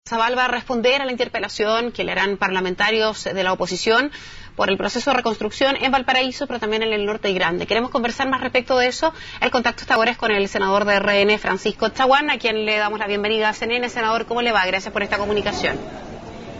Zabal va a responder a la interpelación que le harán parlamentarios de la oposición por el proceso de reconstrucción en Valparaíso, pero también en el norte y Grande. Queremos conversar más respecto de eso. El contacto hasta ahora es con el senador de RN, Francisco Chaguán, a quien le damos la bienvenida a CNN. Senador, ¿cómo le va? Gracias por esta comunicación.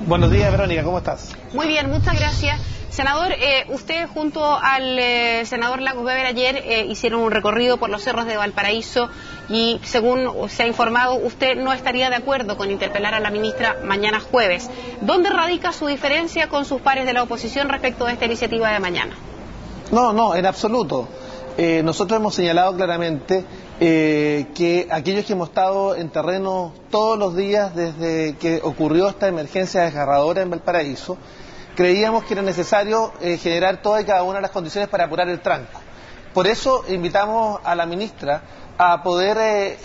Buenos días, Verónica, ¿cómo estás? Muy bien, muchas gracias. Senador, usted junto al senador Lagos Weber ayer hicieron un recorrido por los cerros de Valparaíso y, según se ha informado, usted no estaría de acuerdo con interpelar a la ministra mañana jueves. ¿Dónde radica su diferencia con sus pares de la oposición respecto de esta iniciativa de mañana? No, en absoluto. Nosotros hemos señalado claramente que aquellos que hemos estado en terreno todos los días desde que ocurrió esta emergencia desgarradora en Valparaíso, creíamos que era necesario generar todas y cada una de las condiciones para apurar el tranco. Por eso invitamos a la ministra a poder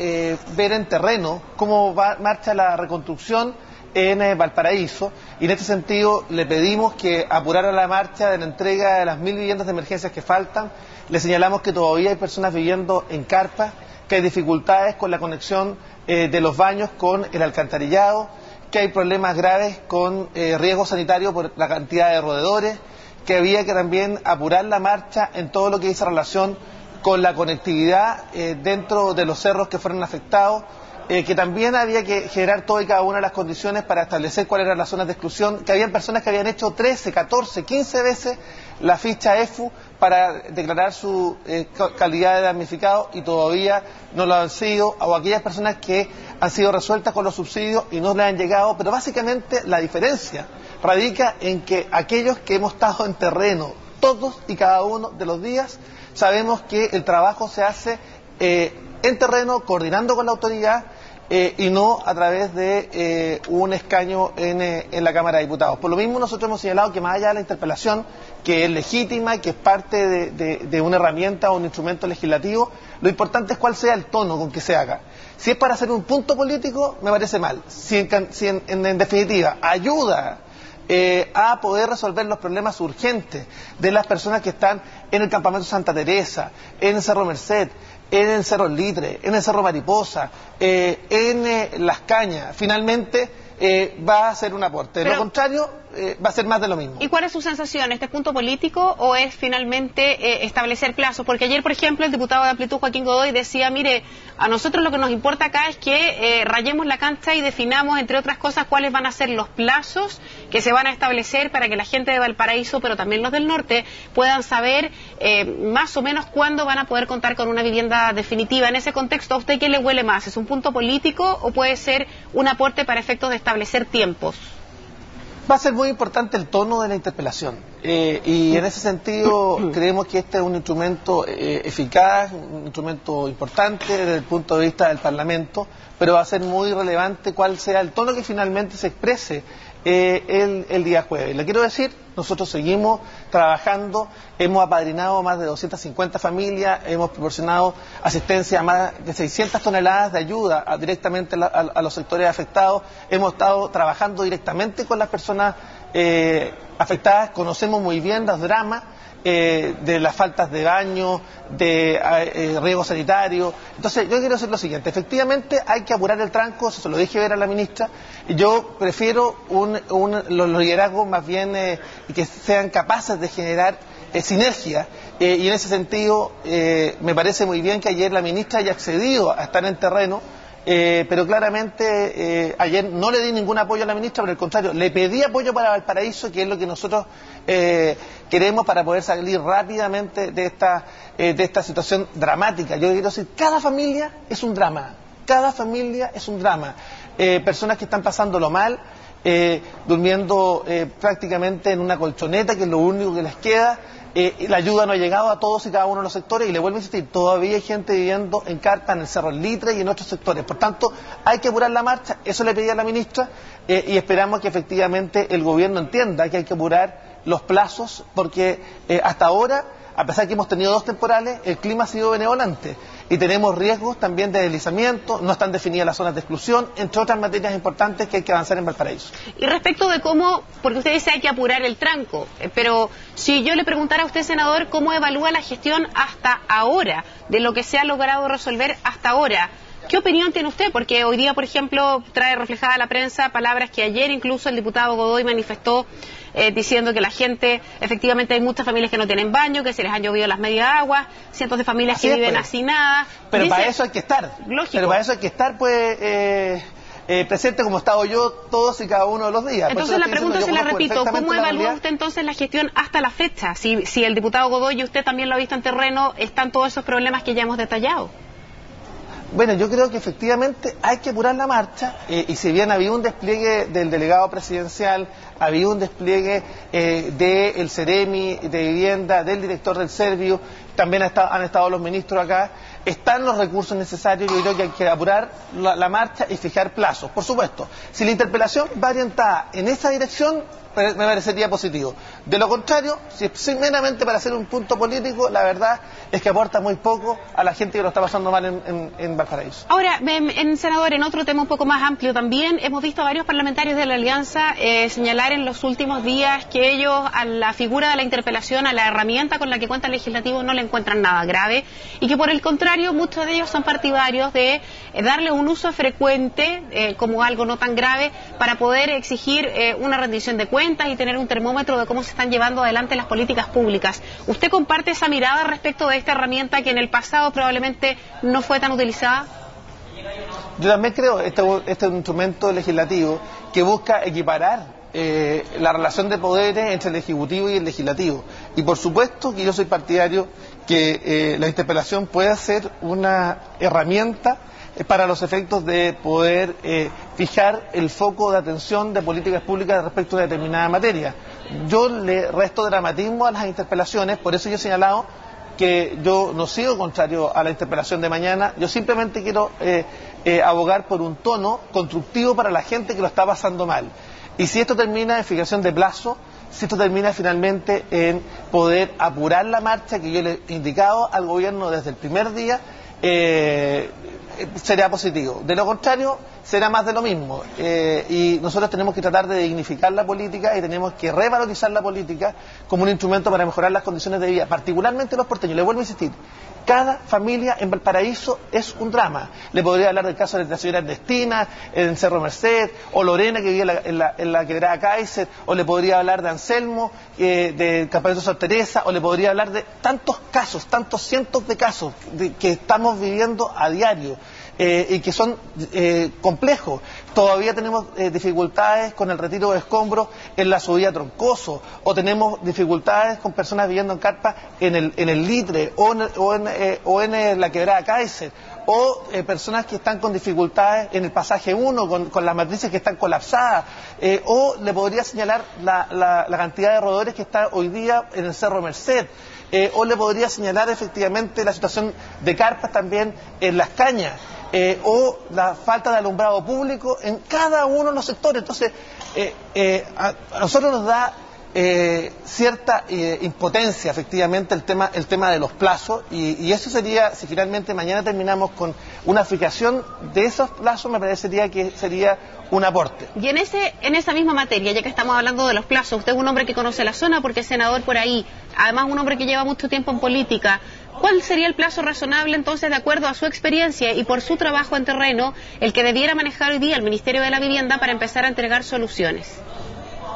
ver en terreno cómo marcha la reconstrucción en Valparaíso, y en este sentido le pedimos que apurara la marcha de la entrega de las 1000 viviendas de emergencias que faltan. Le señalamos que todavía hay personas viviendo en carpas, que hay dificultades con la conexión de los baños con el alcantarillado, que hay problemas graves con riesgo sanitario por la cantidad de roedores, que había que también apurar la marcha en todo lo que dice relación con la conectividad dentro de los cerros que fueron afectados, que también había que generar todas y cada una de las condiciones para establecer cuáles eran las zonas de exclusión, que habían personas que habían hecho 13, 14, 15 veces la ficha EFU para declarar su calidad de damnificado y todavía no lo han sido, o aquellas personas que han sido resueltas con los subsidios y no le han llegado. Pero básicamente la diferencia radica en que aquellos que hemos estado en terreno todos y cada uno de los días sabemos que el trabajo se hace en terreno, coordinando con la autoridad y no a través de un escaño en la Cámara de Diputados. Por lo mismo nosotros hemos señalado que más allá de la interpelación, que es legítima y que es parte de una herramienta o un instrumento legislativo, lo importante es cuál sea el tono con que se haga. Si es para hacer un punto político, me parece mal. Si en definitiva ayuda a poder resolver los problemas urgentes de las personas que están en el campamento Santa Teresa, en el Cerro Merced, en el Cerro Litre, en el Cerro Mariposa, en Las Cañas, finalmente va a ser un aporte. De lo contrario, va a ser más de lo mismo. ¿Y cuál es su sensación? ¿Este es punto político o es finalmente establecer plazos? Porque ayer, por ejemplo, el diputado de Amplitud, Joaquín Godoy, decía, mire, a nosotros lo que nos importa acá es que rayemos la cancha y definamos, entre otras cosas, cuáles van a ser los plazos que se van a establecer para que la gente de Valparaíso, pero también los del norte, puedan saber más o menos cuándo van a poder contar con una vivienda definitiva. En ese contexto, ¿a usted qué le huele más? ¿Es un punto político o puede ser un aporte para efectos de establecer tiempos? Va a ser muy importante el tono de la interpelación y en ese sentido creemos que este es un instrumento eficaz, un instrumento importante desde el punto de vista del Parlamento, pero va a ser muy relevante cuál sea el tono que finalmente se exprese el día jueves. Le quiero decir, nosotros seguimos trabajando, hemos apadrinado más de 250 familias, hemos proporcionado asistencia a más de 600 toneladas de ayuda directamente a los sectores afectados, hemos estado trabajando directamente con las personas afectadas, conocemos muy bien los dramas de las faltas de baño, de riesgo sanitario. Entonces yo quiero decir lo siguiente, efectivamente hay que apurar el tranco, eso se lo dije ver a la ministra. Yo prefiero los liderazgos más bien que sean capaces de generar sinergia, y en ese sentido me parece muy bien que ayer la ministra haya accedido a estar en terreno. Pero claramente ayer no le di ningún apoyo a la ministra, por el contrario, le pedí apoyo para Valparaíso, que es lo que nosotros queremos para poder salir rápidamente de esta situación dramática. Yo quiero decir, cada familia es un drama, cada familia es un drama. Personas que están pasándolo mal, durmiendo prácticamente en una colchoneta, que es lo único que les queda. La ayuda no ha llegado a todos y cada uno de los sectores, y le vuelvo a insistir, todavía hay gente viviendo en carpa en el Cerro Litre y en otros sectores. Por tanto, hay que apurar la marcha, eso le pedí a la ministra, y esperamos que efectivamente el gobierno entienda que hay que apurar los plazos, porque hasta ahora, a pesar de que hemos tenido 2 temporales, el clima ha sido benevolente y tenemos riesgos también de deslizamiento, no están definidas las zonas de exclusión, entre otras materias importantes que hay que avanzar en Valparaíso. Y respecto de cómo, porque usted dice hay que apurar el tranco, pero si yo le preguntara a usted, senador, ¿cómo evalúa la gestión hasta ahora, de lo que se ha logrado resolver hasta ahora? ¿Qué opinión tiene usted? Porque hoy día, por ejemplo, trae reflejada la prensa palabras que ayer incluso el diputado Godoy manifestó diciendo que la gente, efectivamente hay muchas familias que no tienen baño, que se les han llovido las medias aguas, cientos de familias así que es, viven pues. hacinadas. Pero para eso hay que estar. Lógico. Pero para eso hay que estar, pues... presente como he estado yo todos y cada uno de los días. Entonces la pregunta se la repito, ¿cómo evalúa usted entonces la gestión hasta la fecha? Si el diputado Godoy y usted también lo ha visto en terreno, están todos esos problemas que ya hemos detallado. Bueno, yo creo que efectivamente hay que apurar la marcha y si bien había un despliegue del delegado presidencial, había un despliegue del Ceremi de Vivienda, del director del Servio, también han estado los ministros acá, están los recursos necesarios, yo creo que hay que apurar la marcha y fijar plazos. Por supuesto, si la interpelación va orientada en esa dirección, me parecería positivo. De lo contrario, si es meramente para hacer un punto político, la verdad es que aporta muy poco a la gente que lo está pasando mal en Valparaíso. Ahora, senador, en otro tema un poco más amplio también, hemos visto a varios parlamentarios de la Alianza señalar en los últimos días que ellos a la figura de la interpelación, a la herramienta con la que cuenta el legislativo, no le encuentran nada grave y que por el contrario muchos de ellos son partidarios de darle un uso frecuente como algo no tan grave para poder exigir una rendición de cuentas y tener un termómetro de cómo se están llevando adelante las políticas públicas. ¿Usted comparte esa mirada respecto de esta herramienta que en el pasado probablemente no fue tan utilizada? Yo también creo este es un instrumento legislativo que busca equiparar la relación de poderes entre el Ejecutivo y el Legislativo. Y por supuesto que yo soy partidario que la interpelación pueda ser una herramienta para los efectos de poder fijar el foco de atención de políticas públicas respecto a determinada materia. Yo le resto dramatismo a las interpelaciones, por eso yo he señalado que yo no sigo contrario a la interpelación de mañana, yo simplemente quiero abogar por un tono constructivo para la gente que lo está pasando mal. Y si esto termina en fijación de plazo, si esto termina finalmente en poder apurar la marcha que yo le he indicado al gobierno desde el primer día, será positivo. De lo contrario, será más de lo mismo. Y nosotros tenemos que tratar de dignificar la política y tenemos que revalorizar la política como un instrumento para mejorar las condiciones de vida, particularmente los porteños. Le vuelvo a insistir, cada familia en Valparaíso es un drama. Le podría hablar del caso de la señora Ernestina en Cerro Merced, o Lorena que vive en la quebrada Kaiser, o le podría hablar de Anselmo, de Campamento Sor Teresa, o le podría hablar de tantos casos, tantos cientos de casos que estamos viviendo a diario. Y que son complejos. Todavía tenemos dificultades con el retiro de escombros en la subida Troncoso, o tenemos dificultades con personas viviendo en carpas en el Litre, o en la quebrada Kaiser, o personas que están con dificultades en el pasaje 1, con las matrices que están colapsadas, o le podría señalar la cantidad de roedores que está hoy día en el Cerro Merced. O le podría señalar efectivamente la situación de carpas también en Las Cañas, o la falta de alumbrado público en cada uno de los sectores. Entonces, a nosotros nos da cierta impotencia efectivamente el tema de los plazos, y eso sería, si finalmente mañana terminamos con una fijación de esos plazos, me parecería que sería un aporte. Y en esa misma materia, ya que estamos hablando de los plazos, usted es un hombre que conoce la zona porque es senador por ahí, además un hombre que lleva mucho tiempo en política. ¿Cuál sería el plazo razonable entonces, de acuerdo a su experiencia y por su trabajo en terreno, el que debiera manejar hoy día el Ministerio de la Vivienda para empezar a entregar soluciones?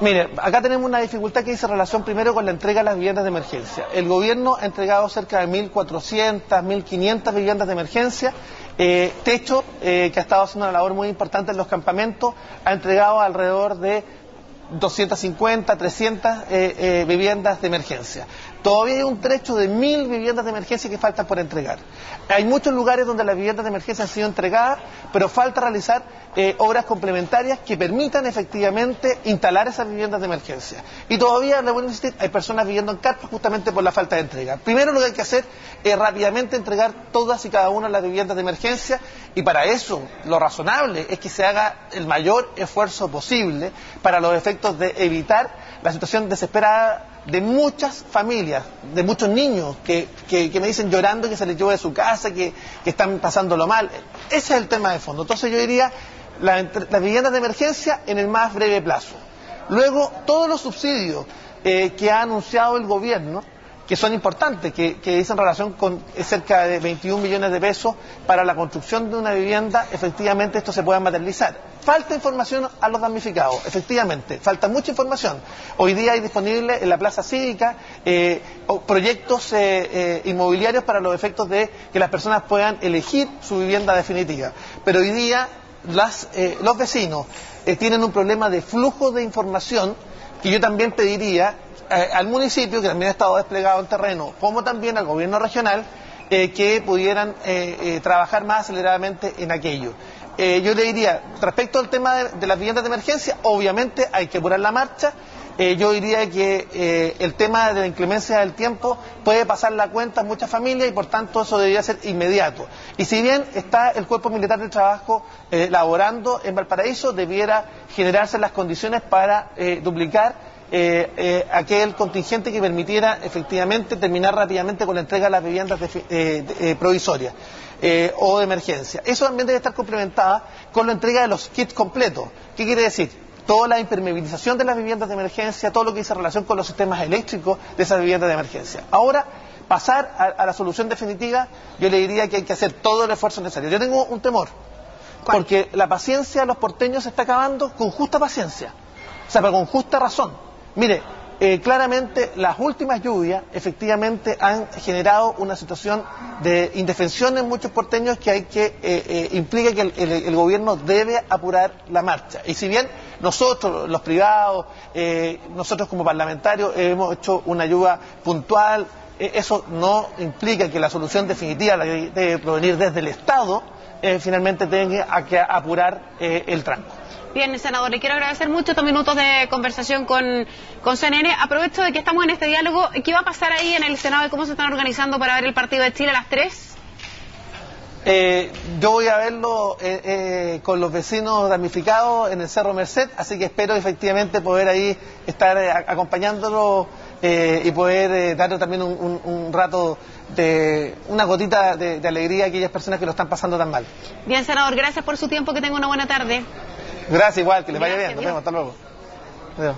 Mire, acá tenemos una dificultad que dice relación primero con la entrega de las viviendas de emergencia. El gobierno ha entregado cerca de 1.400, 1.500 viviendas de emergencia. Techo, que ha estado haciendo una labor muy importante en los campamentos, ha entregado alrededor de 250, 300 viviendas de emergencia. Todavía hay un trecho de 1.000 viviendas de emergencia que faltan por entregar. Hay muchos lugares donde las viviendas de emergencia han sido entregadas, pero falta realizar obras complementarias que permitan efectivamente instalar esas viviendas de emergencia. Y todavía, le voy a insistir, hay personas viviendo en carpas justamente por la falta de entrega. Primero lo que hay que hacer es rápidamente entregar todas y cada una de las viviendas de emergencia, y para eso lo razonable es que se haga el mayor esfuerzo posible para los efectos de evitar la situación desesperada de muchas familias, de muchos niños que me dicen llorando que se les llevó de su casa, que están pasándolo mal. Ese es el tema de fondo. Entonces yo diría las viviendas de emergencia en el más breve plazo. Luego, todos los subsidios que ha anunciado el gobierno, que son importantes, que dicen relación con cerca de 21 millones de pesos para la construcción de una vivienda, efectivamente esto se pueda materializar. Falta información a los damnificados, efectivamente, falta mucha información. Hoy día hay disponible en la Plaza Cívica proyectos inmobiliarios para los efectos de que las personas puedan elegir su vivienda definitiva. Pero hoy día los vecinos tienen un problema de flujo de información que yo también pediría al municipio, que también ha estado desplegado en terreno, como también al gobierno regional, que pudieran trabajar más aceleradamente en aquello. Yo le diría, respecto al tema de las viviendas de emergencia, obviamente hay que apurar la marcha. Yo diría que el tema de la inclemencia del tiempo puede pasar la cuenta a muchas familias y por tanto eso debería ser inmediato. Y si bien está el Cuerpo Militar de Trabajo laborando en Valparaíso, debiera generarse las condiciones para duplicar aquel contingente que permitiera efectivamente terminar rápidamente con la entrega de las viviendas provisorias o de emergencia. Eso también debe estar complementada con la entrega de los kits completos. ¿Qué quiere decir? Toda la impermeabilización de las viviendas de emergencia, todo lo que dice relación con los sistemas eléctricos de esas viviendas de emergencia. Ahora, pasar a la solución definitiva, yo le diría que hay que hacer todo el esfuerzo necesario. Yo tengo un temor, porque la paciencia de los porteños se está acabando con justa paciencia, o sea, pero con justa razón. Mire, claramente las últimas lluvias efectivamente han generado una situación de indefensión en muchos porteños que implica que el gobierno debe apurar la marcha. Y si bien nosotros, los privados, nosotros como parlamentarios hemos hecho una ayuda puntual, eso no implica que la solución definitiva, la que debe provenir desde el Estado, finalmente tenga que apurar el tranco. Bien, senador, le quiero agradecer mucho estos minutos de conversación con CNN. Aprovecho de que estamos en este diálogo. ¿Qué va a pasar ahí en el Senado y cómo se están organizando para ver el partido de Chile a las 3? Yo voy a verlo con los vecinos damnificados en el Cerro Merced, así que espero efectivamente poder ahí estar acompañándolo y poder darle también un rato de una gotita de alegría a aquellas personas que lo están pasando tan mal. Bien, senador, gracias por su tiempo, que tenga una buena tarde. Gracias, igual, que les vaya bien. Nos vemos, hasta luego. Adiós.